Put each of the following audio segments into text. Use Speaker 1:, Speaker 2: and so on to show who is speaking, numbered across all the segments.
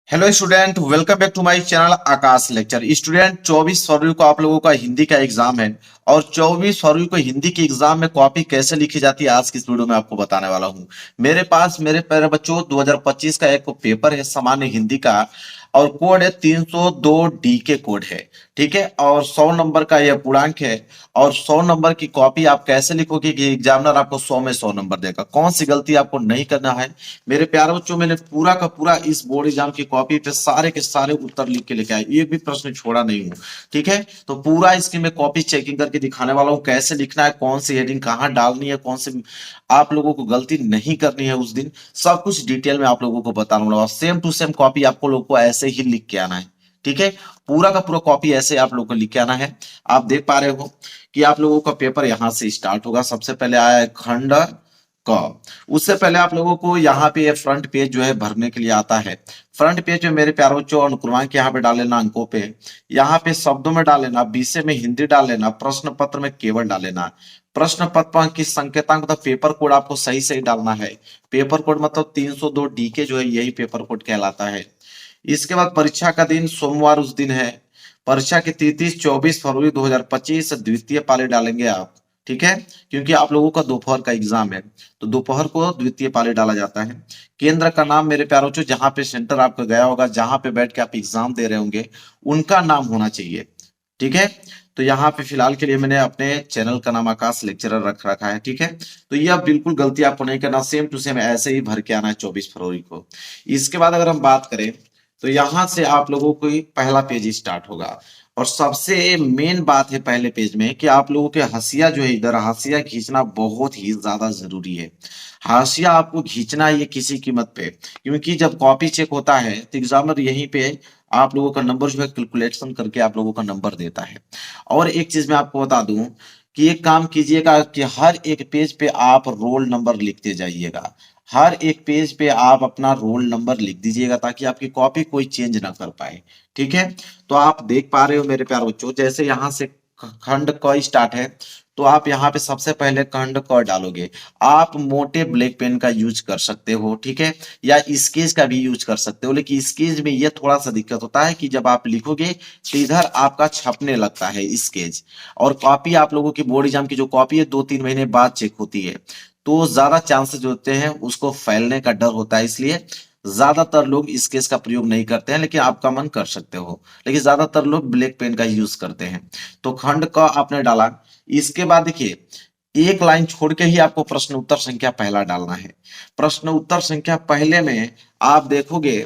Speaker 1: Hello student, welcome back to my channel Akash lecture. Student, 24 फरवरी को आप लोगों का हिंदी का एग्जाम है और 24 फरवरी को हिंदी के एग्जाम में कॉपी कैसे लिखी जाती है आज की इस वीडियो में आपको बताने वाला हूं। मेरे पास मेरे प्यारे बच्चों 2025 का एक पेपर है सामान्य हिंदी का और कोड है 302 डी के कोड है। ठीक है, और 100 नंबर का यह पूर्णांक है और 100 नंबर की कॉपी आप कैसे लिखोगे कि एग्जामिनर आपको 100 में 100 नंबर देगा। कौन सी गलती आपको नहीं करना है मेरे प्यारे बच्चों। मैंने पूरा का पूरा इस बोर्ड एग्जाम की कॉपी पे सारे के सारे उत्तर लिख के लेके आए, एक भी प्रश्न छोड़ा नहीं हूँ। ठीक है, तो पूरा इसकी मैं कॉपी चेकिंग करके दिखाने वाला हूँ कैसे लिखना है, कौन सी हेडिंग कहाँ डालनी है, कौन से आप लोगों को गलती नहीं करनी है उस दिन, सब कुछ डिटेल में आप लोगों को बताने वाला हूँ। सेम टू सेम कॉपी आपको लोगों को ऐसे ही लिख के आना है। ठीक है, पूरा का पूरा कॉपी ऐसे आप लोगों को लिख के आना है। आप देख पा रहे हो कि आप लोगों का पेपर यहां से स्टार्ट होगा। सबसे पहले आया है खंड क। उससे पहले आप लोगों को यहाँ पे फ्रंट पेज जो है भरने के लिए आता है। फ्रंट पेज में मेरे प्यारे बच्चों अनुक्रमांक यहाँ पे डाल लेना, अंकों पे यहाँ पे शब्दों में डाल लेना, विषय में हिंदी डाल लेना, प्रश्न पत्र में केवल डाल लेना। प्रश्न पत्र की संकेतांक मतलब पेपर कोड आपको सही सही डालना है। पेपर कोड मतलब 302 डी के जो है यही पेपर कोड कहलाता है। इसके बाद परीक्षा का दिन सोमवार उस दिन है। परीक्षा की तिथि 24 फरवरी 2025 द्वितीय पाली डालेंगे आप। ठीक है, क्योंकि आप लोगों का दोपहर का एग्जाम है तो दोपहर को द्वितीय पाली डाला जाता है। केंद्र का नाम मेरे प्यारों बच्चों, जहां पे सेंटर आपका गया होगा, जहां पे बैठ के आप एग्जाम दे रहे होंगे, उनका नाम होना चाहिए। ठीक है, तो यहाँ पे फिलहाल के लिए मैंने अपने चैनल का नाम आकाश लेक्चरर रख रखा है। ठीक है, तो यह बिल्कुल गलती आपको नहीं करना, सेम टू सेम ऐसे ही भर के आना है 24 फरवरी को। इसके बाद अगर हम बात करें तो यहां से आप लोगों को पहला पेज स्टार्ट होगा और सबसे मेन बात है पहले पेज में कि आप लोगों के हाशिया जो है, इधर हाशिया खींचना बहुत ही ज्यादा जरूरी है। हाशिया आपको खींचना है ये किसी कीमत पे, क्योंकि जब कॉपी चेक होता है तो एग्जामिनर यहीं पे आप लोगों का नंबर जो है कैलकुलेशन करके आप लोगों का नंबर देता है। और एक चीज मैं आपको बता दूं कि एक काम कीजिएगा कि हर एक पेज पे आप रोल नंबर लिखते जाइएगा। हर एक पेज पे आप अपना रोल नंबर लिख दीजिएगा ताकि आपकी कॉपी कोई चेंज ना कर पाए। ठीक है, तो आप देख पा रहे हो मेरे प्यारे बच्चों, जैसे यहाँ से खंड क स्टार्ट है तो आप यहाँ पे सबसे पहले खंड क डालोगे। आप मोटे ब्लैक पेन का यूज कर सकते हो, ठीक है, या स्केच का भी यूज कर सकते हो, लेकिन स्केच में ये थोड़ा सा दिक्कत होता है कि जब आप लिखोगे तो इधर आपका छपने लगता है स्केच। और कॉपी आप लोगों की बोर्ड एग्जाम की जो कॉपी है 2-3 महीने बाद चेक होती है, तो ज्यादा चांसेस जो होते हैं उसको फैलने का डर होता है, इसलिए ज्यादातर लोग स्केच का प्रयोग नहीं करते हैं, लेकिन आपका मन कर सकते हो, लेकिन ज्यादातर लोग ब्लैक पेन का यूज करते हैं। तो खंड का आपने डाला। इसके बाद देखिए एक लाइन छोड़ के ही आपको प्रश्न उत्तर संख्या पहला डालना है। प्रश्न उत्तर संख्या पहले में आप देखोगे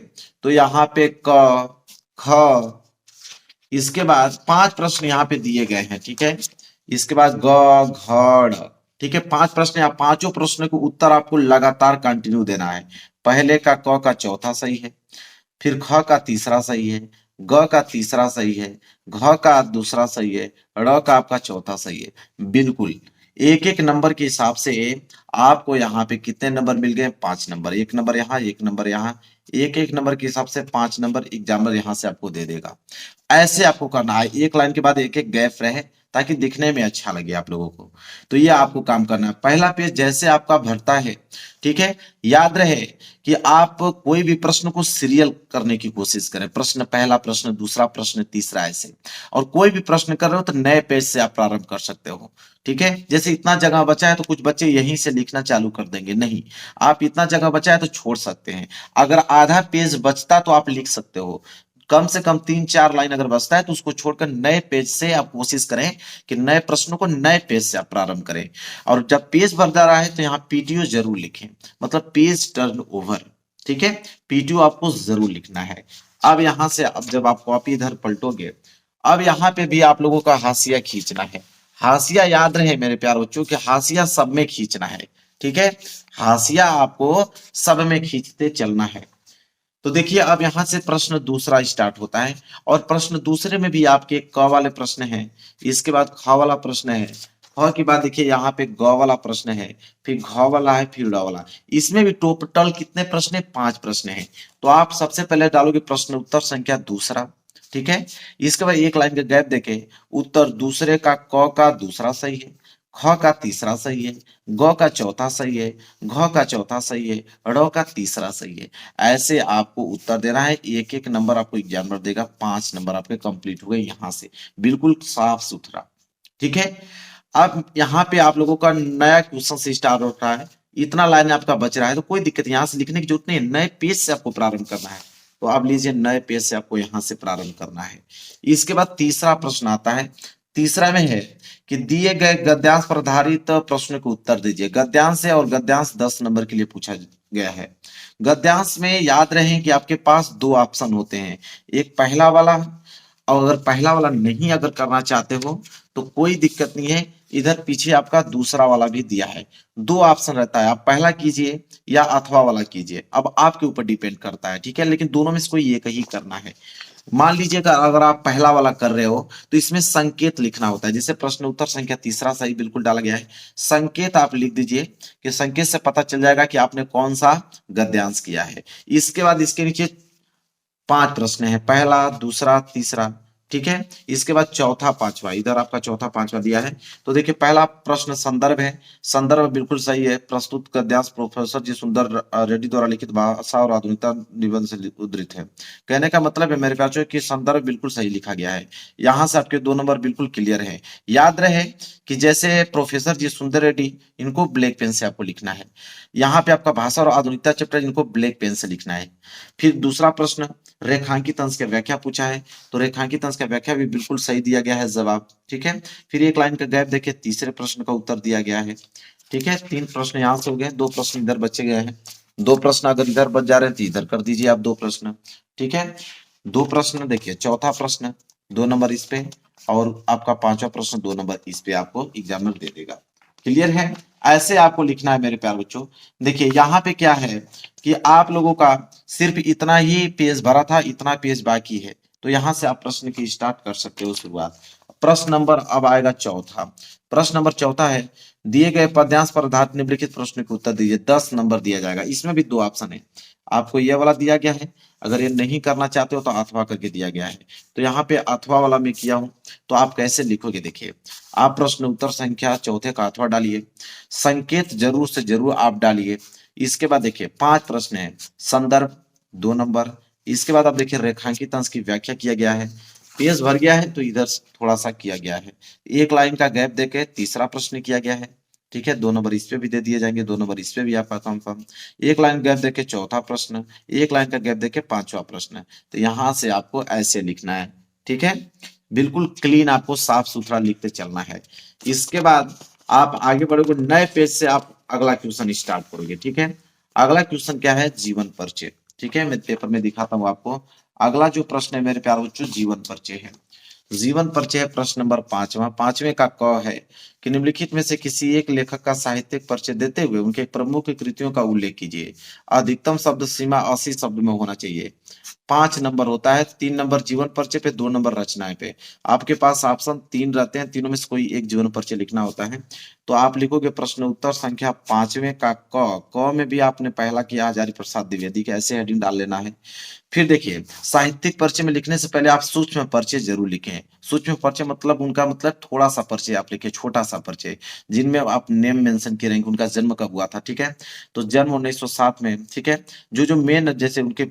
Speaker 1: तो यहाँ पे क ख, इसके बाद 5 प्रश्न यहाँ पे दिए गए हैं। ठीक है, इसके बाद ग घ ड़। ठीक है, 5 प्रश्न, या पांचों प्रश्न को उत्तर आपको लगातार कंटिन्यू देना है। पहले का क का चौथा सही है, फिर ख का तीसरा सही है, ग का तीसरा सही है, घ का दूसरा सही है, ड़ का आपका चौथा सही है। बिल्कुल एक एक नंबर के हिसाब से आपको यहाँ पे कितने नंबर मिल गए? 5 नंबर। एक नंबर यहाँ, एक नंबर यहाँ, एक एक नंबर के हिसाब से 5 नंबर एग्जामिनर यहाँ से आपको दे देगा। ऐसे आपको करना है, एक लाइन के बाद एक एक गैप रहे ताकि दिखने में अच्छा लगे आप लोगों को। तो ये आपको काम करना है। पहला पेज जैसे आपका भरता है, ठीक है, याद रहे कि आप कोई भी प्रश्न को सीरियल करने की कोशिश करें। प्रश्न पहला, प्रश्न दूसरा, प्रश्न तीसरा, ऐसे। और कोई भी प्रश्न कर रहे हो तो नए पेज से आप प्रारंभ कर सकते हो। ठीक है, जैसे इतना जगह बचा है तो कुछ बच्चे यहीं से लिखना चालू कर देंगे, नहीं, आप इतना जगह बचा है तो छोड़ सकते हैं। अगर आधा पेज बचता तो आप लिख सकते हो। कम से कम 3-4 लाइन अगर बचता है तो उसको छोड़कर नए पेज से आप कोशिश करें कि नए प्रश्नों को नए पेज से आप प्रारंभ करें। और जब पेज भर जा रहा है तो यहाँ पीटीओ जरूर लिखें, मतलब पेज टर्न ओवर। ठीक है, पीटीओ आपको जरूर लिखना है। अब यहां से अब जब आप कॉपी इधर पलटोगे, अब यहाँ पे भी आप लोगों का हाशिया खींचना है। हाशिया याद रहे मेरे प्यार बच्चों कि हाशिया सब में खींचना है। ठीक है, हाशिया आपको सब में खींचते चलना है। तो देखिए अब यहां से प्रश्न दूसरा स्टार्ट होता है और प्रश्न दूसरे में भी आपके क वाले प्रश्न हैं, इसके बाद ख वाला प्रश्न है, ख के बाद देखिए यहाँ पे ग वाला प्रश्न है, फिर घ वाला है, फिर ड वाला। इसमें भी टोटल कितने प्रश्न है? 5 प्रश्न है। तो आप सबसे पहले डालोगे प्रश्न उत्तर संख्या दूसरा। ठीक है, इसके बाद एक लाइन का गैप देके उत्तर दूसरे का क का दूसरा सही है, ख का तीसरा सही है, ग का चौथा सही है, घ का चौथा सही है, ड़ का तीसरा सही है। ऐसे आपको उत्तर देना है, एक एक नंबर आपको एग्जामिनर देगा, 5 नंबर आपके कंप्लीट हुए यहाँ से, बिल्कुल साफ सुथरा। ठीक है। अब यहाँ पे आप लोगों का नया क्वेश्चन से स्टार्ट होता है, इतना लाइन आपका बच रहा है तो कोई दिक्कत, यहाँ से लिखने की जरूरत नहीं है, नए पेज से आपको प्रारंभ करना है। तो आप लीजिए, नए पेज से आपको यहाँ से प्रारंभ करना है। इसके बाद तीसरा प्रश्न आता है। तीसरा में है कि दिए गए गद्यांश पर आधारित प्रश्न को उत्तर दीजिए। गद्यांश है और गद्यांश 10 नंबर के लिए पूछा गया है। गद्यांश में याद रहे कि आपके पास दो ऑप्शन होते हैं, एक पहला वाला, और अगर पहला वाला नहीं अगर करना चाहते हो तो कोई दिक्कत नहीं है, इधर पीछे आपका दूसरा वाला भी दिया है। दो ऑप्शन रहता है, आप पहला कीजिए या अथवा वाला कीजिए, अब आपके ऊपर डिपेंड करता है। ठीक है, लेकिन दोनों में से कोई एक ही करना है। मान लीजिए अगर आप पहला वाला कर रहे हो तो इसमें संकेत लिखना होता है, जैसे प्रश्न उत्तर संख्या तीसरा सही बिल्कुल डाला गया है, संकेत आप लिख दीजिए कि संकेत से पता चल जाएगा कि आपने कौन सा गद्यांश किया है। इसके बाद इसके नीचे 5 प्रश्न है, पहला दूसरा तीसरा। ठीक है, इसके बाद चौथा पांचवा, इधर आपका चौथा पांचवा दिया है। तो देखिए, पहला प्रश्न संदर्भ है, संदर्भ बिल्कुल सही है, प्रस्तुत गद्यांश प्रोफेसर जी सुंदर रेड्डी द्वारा लिखित भाषा और आधुनिकता निबंध से उद्धृत है। कहने का मतलब है मेरे पास कि संदर्भ बिल्कुल सही लिखा गया है। यहाँ से आपके 2 नंबर बिल्कुल क्लियर है। याद रहे कि जैसे प्रोफेसर जी सुंदर रेड्डी, इनको ब्लैक पेन से आपको लिखना है। यहाँ पे आपका भाषा और आधुनिकता चैप्टर, इनको ब्लैक पेन से लिखना है। फिर दूसरा प्रश्न रेखांकित अंश की व्याख्या पूछा है, तो रेखांकित अंश का व्याख्या भी बिल्कुल सही दिया गया है जवाब। ठीक है, फिर एक लाइन का गैप देखिए, तीसरे प्रश्न का उत्तर दिया गया है। ठीक है, 3 प्रश्न यहाँ से हो गए, 2 प्रश्न इधर बचे गए हैं। 2 प्रश्न अगर इधर बच जा रहे हैं तो इधर कर दीजिए आप 2 प्रश्न। ठीक है, 2 प्रश्न देखिए, चौथा प्रश्न 2 नंबर इस पे, और आपका पांचवा प्रश्न 2 नंबर इस पे आपको एग्जामिनर दे देगा। क्लियर है, ऐसे आपको लिखना है मेरे प्यारे बच्चों। देखिए यहाँ पे क्या है कि आप लोगों का सिर्फ इतना ही पेज भरा था, इतना पेज बाकी है, तो यहाँ से आप प्रश्न की स्टार्ट कर सकते हो शुरुआत। प्रश्न नंबर अब आएगा चौथा। प्रश्न नंबर चौथा है, दिए गए पद्यांश पर आधारित निम्नलिखित प्रश्न के उत्तर दीजिए। 10 नंबर दिया जाएगा, इसमें भी 2 ऑप्शन है, आपको यह वाला दिया गया है, अगर ये नहीं करना चाहते हो तो अथवा करके दिया गया है। तो यहाँ पे अथवा वाला मैं किया हूं, तो आप कैसे लिखोगे देखिए, आप प्रश्न उत्तर संख्या चौथे का अथवा डालिए, संकेत जरूर से जरूर आप डालिए। इसके बाद देखिए 5 प्रश्न है, संदर्भ 2 नंबर। इसके बाद आप देखिए रेखांकित अंश की व्याख्या किया गया है, पेज भर गया है तो इधर थोड़ा सा किया गया है, एक लाइन का गैप देके तीसरा प्रश्न किया गया है। ठीक है, 2 नंबर इस पे भी दे दिए जाएंगे, 2 नंबर इस पे भी आपका कंफर्म। एक लाइन गैप देके चौथा प्रश्न, एक लाइन का गैप देके पांचवा प्रश्न। तो यहां से आपको ऐसे लिखना है। ठीक है, बिल्कुल क्लीन आपको साफ सुथरा लिखते चलना है। इसके बाद आप आगे बढ़ोगे, नए पेज से आप अगला क्वेश्चन स्टार्ट करोगे। ठीक है, अगला क्वेश्चन क्या है, जीवन परिचय। ठीक है, मैं पेपर में दिखाता हूँ आपको। अगला जो प्रश्न है मेरे प्यारे बच्चों, जीवन परिचय है। जीवन परिचय है प्रश्न नंबर 5वां। 5वें का क है कि निम्नलिखित में से किसी एक लेखक का साहित्यिक परिचय देते हुए उनके प्रमुख कृतियों का उल्लेख कीजिए। अधिकतम शब्द सीमा 80 शब्द में होना चाहिए। 5 नंबर होता है, 3 नंबर जीवन परिचय पे, 2 नंबर रचनाएं पे। आपके पास ऑप्शन 3 रहते हैं, तीनों में से कोई एक जीवन परिचय लिखना होता है। तो आप लिखोगे प्रश्न उत्तर संख्या 5वें का क में भी आपने पहला किया हजारी प्रसाद द्विवेदी का, ऐसे हेडिंग डाल लेना है। फिर देखिए, साहित्यिक परिचय में लिखने से पहले आप सूक्ष्म परिचय जरूर लिखें। सूक्ष्म परिचय मतलब उनका मतलब थोड़ा सा परिचय आप लिखें, छोटा सा परिचय, जिनमें आप नेम मेंशन करेंगे, उनका जन्म कब हुआ था। ठीक है, तो जन्म 1907 में। ठीक है, जो जो मेन जैसे उनके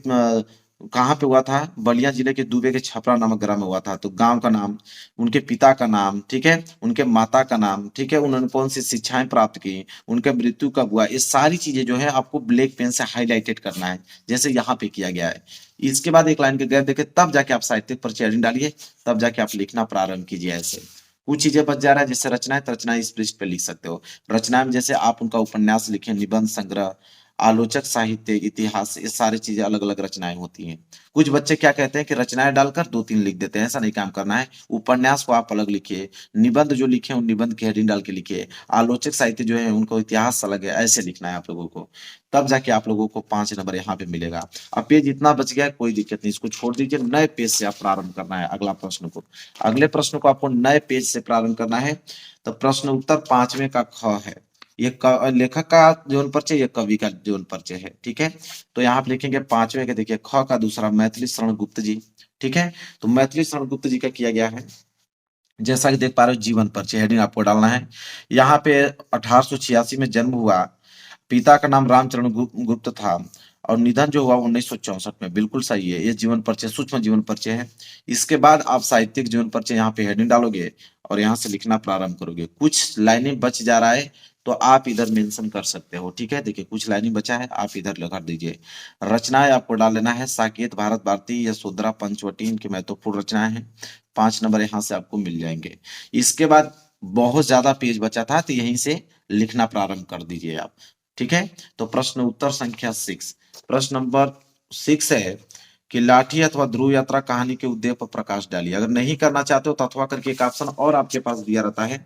Speaker 1: कहाँ पे हुआ था, बलिया जिले के दुबे के छपरा नामक ग्राम में हुआ था, तो गांव का नाम, उनके पिता का नाम, ठीक है, उनके माता का नाम, ठीक है, उन्होंने कौन सी शिक्षाएं प्राप्त की, उनके मृत्यु कब हुआ, ये सारी चीजें जो है आपको ब्लैक पेन से हाईलाइटेड करना है, जैसे यहाँ पे किया गया है। इसके बाद एक लाइन के गैप देके तब जाके आप साहित्यिक परिचय हेडिंग डालिए, तब जाके आप लिखना प्रारंभ कीजिए। ऐसे कुछ चीजें बच जा रहा है, जैसे रचनाएं, तो रचनाएं इस पृष्ठ पे लिख सकते हो। रचनाएं में जैसे आप उनका उपन्यास लिखें, निबंध संग्रह, आलोचक साहित्य, इतिहास, ये सारी चीजें अलग अलग रचनाएं होती हैं। कुछ बच्चे क्या कहते हैं कि रचनाएं डालकर 2-3 लिख देते हैं, ऐसा नहीं काम करना है। उपन्यास को आप अलग लिखिए, निबंध जो लिखे उन निबंध की हेडिंग डाल के लिखिए, आलोचक साहित्य जो है उनको इतिहास अलग है, ऐसे लिखना है आप लोगों को। तब जाके आप लोगों को 5 नंबर यहाँ पे मिलेगा। अब पेज इतना बच गया है, कोई दिक्कत नहीं, इसको छोड़ दीजिए, नए पेज से आप प्रारंभ करना है अगला प्रश्न को। अगले प्रश्न को आपको नए पेज से प्रारंभ करना है। तो प्रश्न उत्तर 5वें का ख है, ये लेखक का जीवन परिचय, ये कवि का जीवन परिचय है। ठीक है, तो यहाँ पे लिखेंगे 5वें के, देखिए ख का दूसरा मैथिली शरण गुप्त जी। ठीक है, तो मैथिली शरण गुप्त जी का किया गया है। जैसा कि देख पा रहे हो जीवन परिचय हेडिंग आपको डालना है। यहाँ पे 1886 में जन्म हुआ, पिता का नाम रामचरण गुप्त था और निधन जो हुआ 1964 में। बिल्कुल सही है, ये जीवन परिचय सूक्ष्म जीवन परिचय है। इसके बाद आप साहित्यिक जीवन परिचय यहाँ पे हेडिंग डालोगे और यहाँ से लिखना प्रारंभ करोगे। कुछ लाइनें बच जा रहा है तो आप इधर मेंशन कर सकते हो, ठीक है। देखिए कुछ लाइनें बचा है, आप इधर लगा दीजिए। रचनाएं आपको डाल लेना है, साकेत, भारत भारती, यशोधरा, पंचवटी, इनकी महत्वपूर्ण रचनाएं हैं। 5 नंबर यहाँ से आपको मिल जाएंगे। इसके बाद बहुत ज्यादा पेज बचा था तो यहीं से लिखना प्रारंभ कर दीजिए आप, ठीक है। तो प्रश्न उत्तर संख्या 6, प्रश्न नंबर 6 है कि लाठी अथवा ध्रुव यात्रा कहानी के उद्देश्य पर प्रकाश डालिए। अगर नहीं करना चाहते हो तो अथवा करके एक ऑप्शन और आपके पास दिया रहता है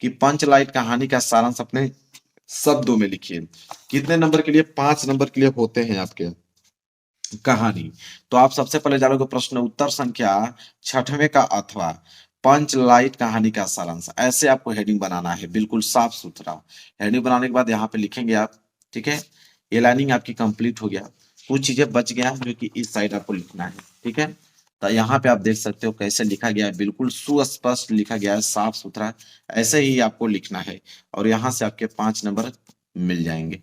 Speaker 1: कि पंचलाइट कहानी का सारांश अपने शब्दों में लिखिए। कितने नंबर के लिए? 5 नंबर के लिए होते हैं आपके कहानी। तो आप सबसे पहले जानो प्रश्न उत्तर संख्या 6वें का अथवा पंच लाइट कहानी का सारांश, ऐसे आपको हेडिंग बनाना है, बिल्कुल साफ सुथरा। हेडिंग बनाने के बाद यहाँ पे लिखेंगे आप, ठीक है। ये लाइनिंग आपकी कंप्लीट हो गया, कुछ चीजें बच गया जो कि इस साइड आपको लिखना है, ठीक है। तो यहाँ पे आप देख सकते हो कैसे लिखा गया है, बिल्कुल सुस्पष्ट लिखा गया है, साफ सुथरा। ऐसे ही आपको लिखना है और यहाँ से आपके 5 नंबर मिल जाएंगे।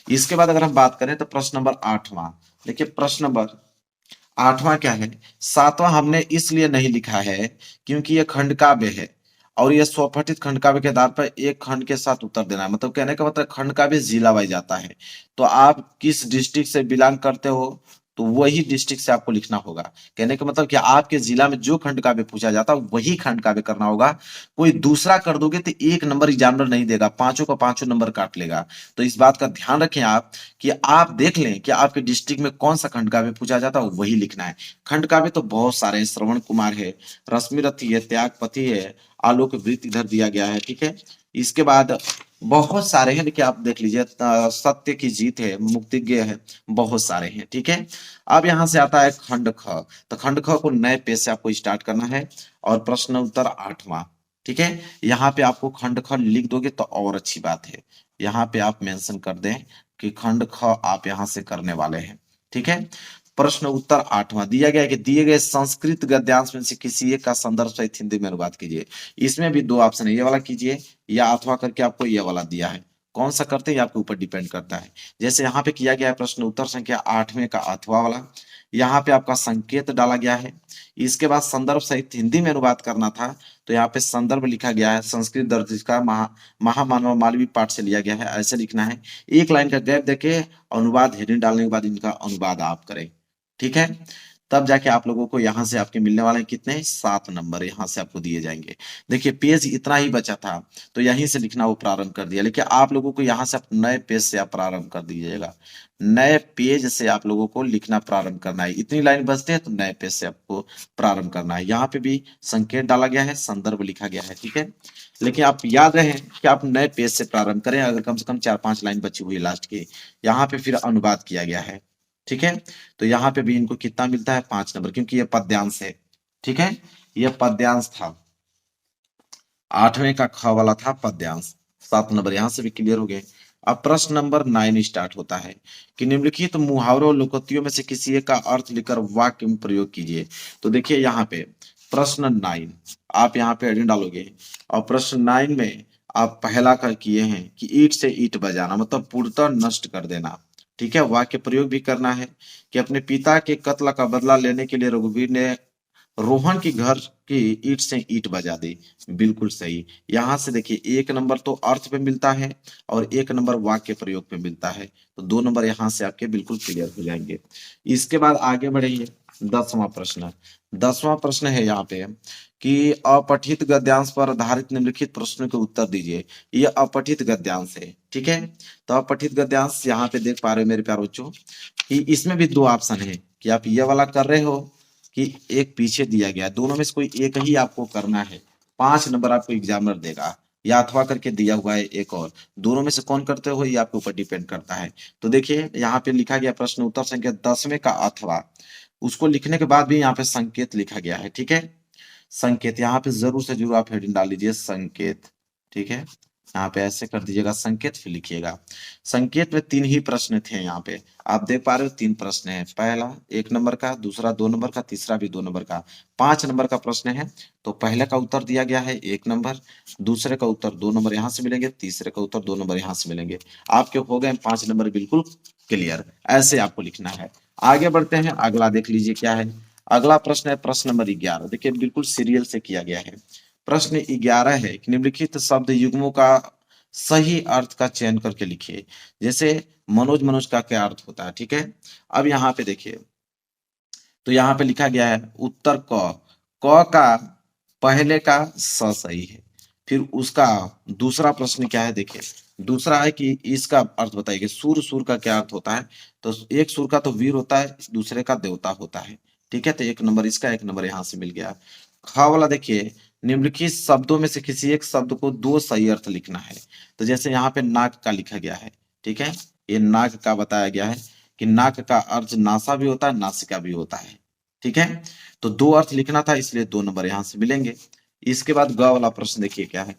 Speaker 1: इसके बाद अगर हम बात करें तो प्रश्न नंबर 8वां, देखिए प्रश्न नंबर 8वां क्या है? 7वां हमने इसलिए नहीं लिखा है क्योंकि ये खंड काव्य है और ये स्वपठित खंड काव्य के आधार पर एक खंड के साथ उत्तर देना है। मतलब कहने का मतलब खंड काव्य जिला वाइज आता है, तो आप किस डिस्ट्रिक्ट से बिलोंग करते हो तो वही डिस्ट्रिक्ट से आपको लिखना होगा। कहने का मतलब कि आपके जिला में जो खंड काव्य पूछा जाता है वही खंड काव्य करना होगा। कोई दूसरा कर दोगे तो 1 नंबर एग्जामिनर नहीं देगा, पांचों का पांचों नंबर काट लेगा। तो इस बात का ध्यान रखें आप कि आप देख लें कि आपके डिस्ट्रिक्ट में कौन सा खंड काव्य पूछा जाता है वही लिखना है। खंड काव्य तो बहुत सारे हैं, श्रवण कुमार है, रश्मिरथी है, त्यागपति है, आलोक वृत्त इधर दिया गया है, ठीक है। इसके बाद बहुत सारे हैं, देखिए आप देख लीजिए, सत्य की जीत है, मुक्तिज्ञ है, बहुत सारे हैं, ठीक है। अब यहाँ से आता है खंड ख। तो खंड ख को नए पेज से आपको स्टार्ट करना है और प्रश्न उत्तर 8वां, ठीक है। यहाँ पे आपको खंड ख लिख दोगे तो और अच्छी बात है। यहाँ पे आप मेंशन कर दें कि खंड ख आप यहाँ से करने वाले हैं, ठीक है। प्रश्न उत्तर 8वां दिया गया है कि दिए गए संस्कृत गद्यांश में से किसी एक का संदर्भ सहित हिंदी में अनुवाद कीजिए। इसमें भी 2 ऑप्शन है, ये वाला कीजिए या अथवा करके आपको ये वाला दिया है। कौन सा करते हैं ये आपके ऊपर डिपेंड करता है। जैसे यहाँ पे किया गया है प्रश्न उत्तर संख्या 8वें का अथवा वाला, यहाँ पे आपका संकेत डाला गया है। इसके बाद संदर्भ सहित हिंदी में अनुवाद करना था तो यहाँ पे संदर्भ लिखा गया है, संस्कृत दर्ज का महामानव मालवीय पाठ से लिया गया है, ऐसे लिखना है। एक लाइन का गैप देके अनुवाद हेडिंग डालने के बाद इनका अनुवाद आप करें, ठीक है। तब जाके आप लोगों को यहाँ से आपके मिलने वाले कितने? 7 नंबर यहाँ से आपको दिए जाएंगे। देखिए पेज इतना ही बचा था तो यहीं से लिखना वो प्रारंभ कर दिया, लेकिन आप लोगों को यहाँ से आप नए पेज से आप प्रारंभ कर दीजिएगा। नए पेज से आप लोगों को लिखना प्रारंभ करना है। इतनी लाइन बचते हैं तो नए पेज से आपको प्रारंभ करना है। यहाँ पे भी संकेत डाला गया है, संदर्भ लिखा गया है, ठीक है। लेकिन आप याद रहे कि आप नए पेज से प्रारंभ करें। अगर कम से कम 4-5 लाइन बची हुई है लास्ट की, यहाँ पे फिर अनुवाद किया गया है, ठीक है। तो यहाँ पे भी इनको कितना मिलता है? 5 नंबर, क्योंकि ये पद्यांश है, ठीक है। ये पद्यांश था, 8वें का ख वाला था पद्यांश। 7 नंबर यहाँ से भी क्लियर हो गए। अब प्रश्न नंबर 9 स्टार्ट होता है कि निम्नलिखित मुहावरों और लोकोक्तियों में से किसी एक का अर्थ लिखकर वाक्य में प्रयोग कीजिए। तो देखिए यहाँ पे प्रश्न 9 आप यहाँ पे हेडिंग डालोगे और प्रश्न 9 में आप पहला का किए हैं कि ईंट से ईंट बजाना, मतलब पूर्णतः नष्ट कर देना, ठीक है। वाक्य प्रयोग भी करना है कि अपने पिता के कत्ल का बदला लेने के लिए रघुवीर ने रोहन की घर की ईंट से ईंट बजा दी। बिल्कुल सही। यहां से देखिए 1 नंबर तो अर्थ पे मिलता है और 1 नंबर वाक्य प्रयोग पे मिलता है, तो 2 नंबर यहाँ से आपके बिल्कुल क्लियर हो जाएंगे। इसके बाद आगे बढ़ेंगे 10वां प्रश्न। 10वां प्रश्न है यहाँ पे कि अपठित गद्यांश पर आधारित निम्नलिखित प्रश्नों के उत्तर दीजिए। ये अपठित गद्यांश है, ठीक है। तो अपठित गद्यांश यहाँ पे देख पा रहे हो मेरे प्यारे बच्चों कि इसमें भी 2 ऑप्शन है कि आप ये वाला कर रहे हो कि एक पीछे दिया गया, दोनों में से कोई एक ही आपको करना है। 5 नंबर आपको एग्जामिनर देगा या अथवा करके दिया हुआ है एक और, दोनों में से कौन करते हो ये आपके ऊपर डिपेंड करता है। तो देखिए यहाँ पे लिखा गया प्रश्न उत्तर संख्या 10वें का अथवा, उसको लिखने के बाद भी यहाँ पे संकेत लिखा गया है, ठीक है। संकेत यहाँ पे जरूर से जरूर आप हेडिंग डाल लीजिए संकेत, ठीक है। यहाँ पे ऐसे कर दीजिएगा संकेत, फिर लिखिएगा। संकेत में 3 ही प्रश्न थे यहाँ पे, आप देख पा रहे हो 3 प्रश्न है, पहला 1 नंबर का, दूसरा 2 नंबर का, तीसरा भी 2 नंबर का, 5 नंबर का प्रश्न है। तो पहले का उत्तर दिया गया है 1 नंबर, दूसरे का उत्तर 2 नंबर यहाँ से मिलेंगे, तीसरे का उत्तर 2 नंबर यहाँ से मिलेंगे। आपके हो गए 5 नंबर बिल्कुल क्लियर। ऐसे आपको लिखना है। आगे बढ़ते हैं, अगला देख लीजिए क्या है। अगला प्रश्न है प्रश्न नंबर 11। देखिए बिल्कुल सीरियल से किया गया है। प्रश्न 11 है कि निम्नलिखित शब्द युग्मों का सही अर्थ का चयन करके लिखिए। जैसे मनोज, मनोज का क्या अर्थ होता है, ठीक है। अब यहाँ पे देखिए, तो यहाँ पे लिखा गया है उत्तर क का पहले का स सही है। फिर उसका दूसरा प्रश्न क्या है, देखिए दूसरा है कि इसका अर्थ बताइए। सूर, सूर का क्या अर्थ होता है, तो एक सूर का तो वीर होता है, दूसरे का देवता होता है, ठीक है। तो 1 नंबर इसका, 1 नंबर यहाँ से मिल गया। ख वाला देखिए, निम्नलिखित शब्दों में से किसी एक शब्द को 2 सही अर्थ लिखना है। तो जैसे यहाँ पे नाक का लिखा गया है, ठीक है। ये नाक का बताया गया है कि नाक का अर्थ नासा भी होता है, नासिका भी होता है, ठीक है। तो 2 अर्थ लिखना था, इसलिए 2 नंबर यहाँ से मिलेंगे। इसके बाद ग वाला प्रश्न देखिए क्या है।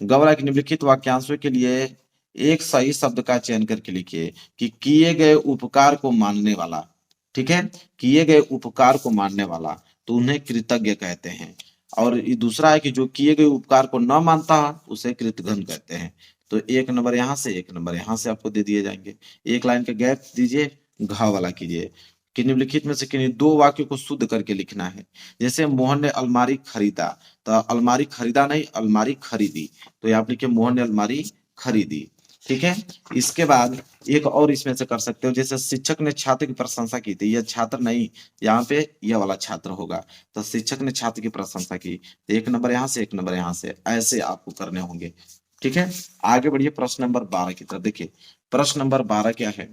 Speaker 1: ग वाला कि निम्नलिखित वाक्यांशों के लिए एक सही शब्द का चयन करके लिखिए कि किए गए उपकार को मानने वाला, ठीक है। किए गए उपकार को मानने वाला, तो उन्हें कृतज्ञ कहते हैं। और ये दूसरा है कि जो किए गए उपकार को न मानता उसे कृतघ्न कहते हैं। तो 1 नंबर यहाँ से, 1 नंबर यहाँ से आपको दे दिए जाएंगे। एक लाइन का गैप दीजिए, घ वाला कीजिए कि निम्नलिखित में से किन्हीं 2 वाक्यों को शुद्ध करके लिखना है। जैसे मोहन ने अलमारी खरीदा, तो अलमारी खरीदा नहीं, अलमारी खरीदी। तो यहाँ आप लिखिए मोहन ने अलमारी खरीदी, ठीक है। इसके बाद एक और इसमें से कर सकते हो, जैसे शिक्षक ने छात्र की प्रशंसा की थी, यह छात्र नहीं, यहाँ पे यह वाला छात्र होगा। तो शिक्षक ने छात्र की प्रशंसा की, तो 1 नंबर यहाँ से, 1 नंबर यहाँ से, ऐसे आपको करने होंगे, ठीक है। आगे बढ़िए प्रश्न नंबर 12 की तरफ। देखिए प्रश्न नंबर 12 क्या है।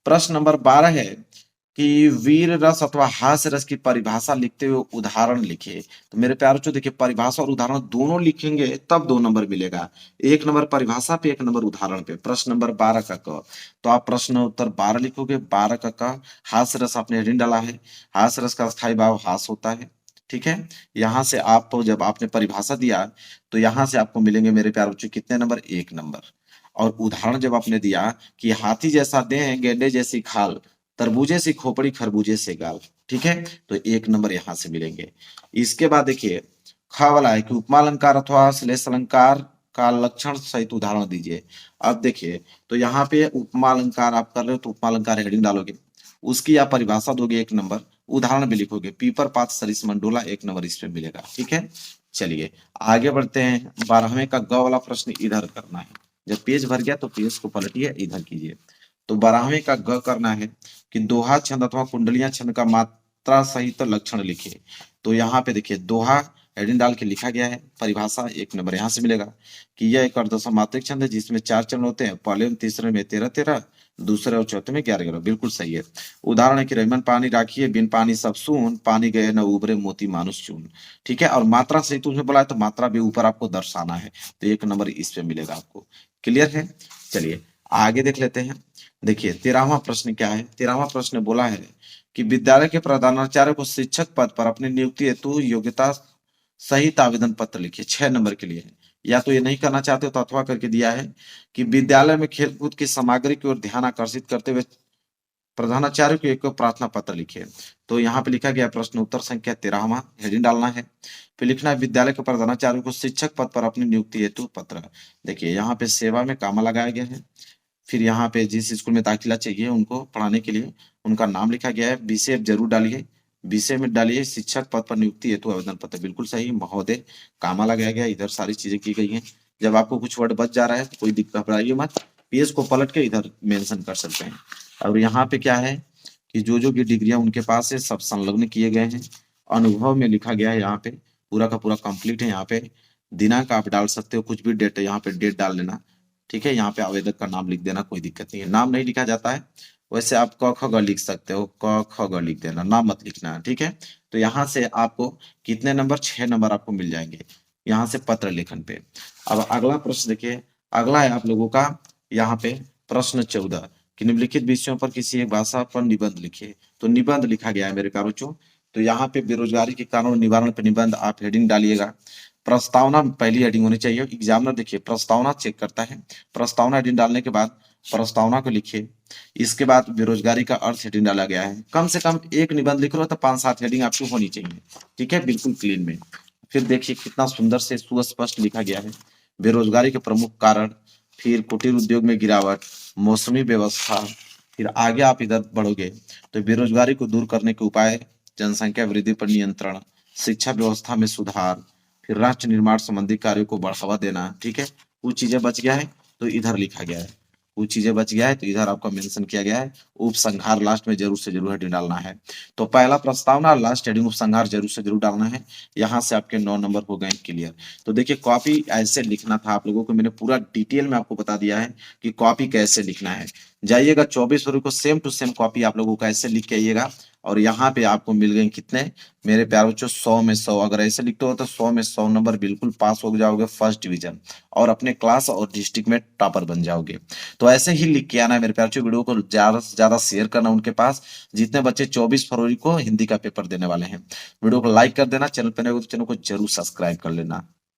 Speaker 1: प्रश्न नंबर 12 है कि वीर रस अथवा हास्य रस की परिभाषा लिखते हुए उदाहरण लिखे। तो मेरे प्यारों को देखिए, परिभाषा और उदाहरण दोनों लिखेंगे तब 2 नंबर मिलेगा। 1 नंबर परिभाषा पे, 1 नंबर उदाहरण पे। प्रश्न नंबर 12 का क, तो आप प्रश्न उत्तर 12 लिखोगे। 12 का क, हास्य रस आपने हेडिंग डाला है। हास्य रस का स्थायी भाव हास होता है, ठीक है। यहाँ से आप जब आपने परिभाषा दिया, तो यहाँ से आपको मिलेंगे मेरे प्यारे बच्चों कितने नंबर, 1 नंबर। और उदाहरण जब आपने दिया कि हाथी जैसा देह, गेंडे जैसी खाल, तरबूजे से खोपड़ी, खरबूजे से गाल, ठीक है। तो 1 नंबर यहाँ से मिलेंगे। इसके बाद देखिए ख वाला है कि उपमा अलंकार अथवा श्लेष अलंकार का लक्षण सहित उदाहरण दीजिए। अब देखिए, तो यहाँ पे उपमा अलंकार आप कर रहे हो, तो उपमा अलंकार हेडिंग डालोगे, उसकी आप परिभाषा दोगे 1 नंबर, उदाहरण भी लिखोगे। पीपर, पात, सरिस, मंडोला, 1 नंबर इस पे मिलेगा, ठीक है। चलिए आगे बढ़ते हैं। 12वें का ग वाला प्रश्न इधर करना है। जब पेज भर गया तो पेज को पलटिए, इधर कीजिए। तो 12वें का ग करना है कि दोहा छंद अथवा कुंडलियां छंद का मात्रा सहित लक्षण लिखिए। तो यहाँ पे देखिए दोहा हेडिंग डाल के लिखा गया है। परिभाषा 1 नंबर यहाँ से मिलेगा कि यह एक अर्धसमात्रिक छंद है जिसमें 4 चरण होते हैं। पहले और तीसरे में 13-13, दूसरे और चौथे में 11-11, बिल्कुल सही है। उदाहरण है कि रहीमन पानी राखिए, बिन पानी सब सून, पानी गए न उबरे मोती मानुष चून, ठीक है। और मात्रा सहित उसमें बोला है, तो मात्रा भी ऊपर आपको दर्शाना है, तो 1 नंबर इस पे मिलेगा आपको। क्लियर है। चलिए आगे देख लेते हैं। देखिए 13वां प्रश्न क्या है। 13वां प्रश्न बोला है कि विद्यालय के प्रधानाचार्य को शिक्षक पद पर अपनी नियुक्ति हेतु योग्यता सहित आवेदन पत्र लिखिए। 6 नंबर के लिए है। या तो ये नहीं करना चाहते हो तो अथवा करके दिया है कि विद्यालय में खेलकूद की सामग्री की ओर ध्यान आकर्षित करते हुए प्रधानाचार्य को एक प्रार्थना पत्र लिखे। तो यहाँ पे लिखा गया प्रश्न उत्तर संख्या 13वां, हेडिंग डालना है। फिर लिखना है विद्यालय के प्रधानाचार्य को शिक्षक पद पर अपनी नियुक्ति हेतु पत्र। देखिए यहाँ पे सेवा में कामा लगाया गया है। फिर यहाँ पे जिस स्कूल में दाखिला चाहिए उनको पढ़ाने के लिए, उनका नाम लिखा गया है। विषय जरूर डालिए, विषय में डालिए शिक्षक पद पर नियुक्ति हेतु आवेदन पत्र, बिल्कुल सही। महोदय कामा लगाया गया, इधर सारी चीजें की गई हैं। जब आपको कुछ वर्ड बच जा रहा है तो कोई दिक्कत, घबराइए मत, पेज को पलट के इधर मेंशन कर सकते हैं। और यहाँ पे क्या है कि जो भी डिग्रियां उनके पास है सब संलग्न किए गए हैं। अनुभव में लिखा गया है, यहाँ पे पूरा का पूरा कंप्लीट है। यहाँ पे दिनांक आप डाल सकते हो, कुछ भी डेट है यहाँ पे डेट डाल लेना, ठीक है। यहाँ पे आवेदक का नाम लिख देना, कोई दिक्कत नहीं है। नाम नहीं लिखा जाता है, वैसे आप क ख ग लिख सकते हो, क ख ग लिख देना, नाम मत लिखना है, ठीक है। तो यहाँ से आपको कितने नंबर, 6 नंबर आपको मिल जाएंगे यहाँ से पत्र लेखन पे। अब अगला प्रश्न देखिए, अगला है आप लोगों का यहाँ पे प्रश्न 14 कि निम्नलिखित विषयों पर किसी एक भाषा पर निबंध लिखिए। तो निबंध लिखा गया है मेरे प्यारे बच्चों। तो यहाँ पे बेरोजगारी के कारण निवारण पे निबंध आप हेडिंग डालिएगा। प्रस्तावना पहली हेडिंग होनी चाहिए। एग्जामिनर देखिए प्रस्तावना चेक करता है, प्रस्तावना हेडिंग डालने के बाद प्रस्तावना को लिखिए। इसके बाद बेरोजगारी का अर्थ हेडिंग डाला गया है। कम से कम एक निबंध लिख रहे हो तो 5-7 हेडिंग आपकी होनी चाहिए, ठीक है, बिल्कुल क्लीन में। फिर देखिए कितना सुंदर से सुस्पष्ट लिखा गया है। बेरोजगारी के प्रमुख कारण, फिर कुटीर उद्योग में गिरावट, मौसमी व्यवस्था, फिर आगे आप इधर बढ़ोगे तो बेरोजगारी को दूर करने के उपाय, जनसंख्या वृद्धि पर नियंत्रण, शिक्षा व्यवस्था में सुधार, फिर राष्ट्र निर्माण संबंधी कार्यों को बढ़ावा देना, ठीक है। कुछ चीजें बच गया है तो इधर लिखा गया है, कुछ चीजें बच गया है तो इधर आपका मेंशन किया गया है। उपसंहार लास्ट में जरूर से जरूर हेडिंग डालना है। तो पहला प्रस्तावना, लास्ट हेडिंग उपसंहार जरूर से जरूर डालना है। यहाँ से आपके 9 नंबर हो गए क्लियर। तो देखिए कॉपी ऐसे लिखना था आप लोगों को, मैंने पूरा डिटेल में आपको बता दिया है कि कॉपी कैसे लिखना है। जाइएगा 24 फरवरी को सेम टू सेम कॉपी आप लोगों को ऐसे लिख के आइएगा। और यहाँ पे आपको मिल गए कितने मेरे प्यारे बच्चों, 100 में 100। अगर ऐसे लिखते हो तो 100 में 100 नंबर, बिल्कुल पास हो जाओगे फर्स्ट डिवीजन और अपने क्लास और डिस्ट्रिक्ट में टॉपर बन जाओगे। तो ऐसे ही लिख के आना है मेरे प्यारे बच्चों। वीडियो को ज्यादा से ज्यादा शेयर करना उनके पास जितने बच्चे 24 फरवरी को हिंदी का पेपर देने वाले हैं। वीडियो को लाइक कर देना, चैनल पर नए हो तो चैनल को जरूर सब्सक्राइब कर लेना।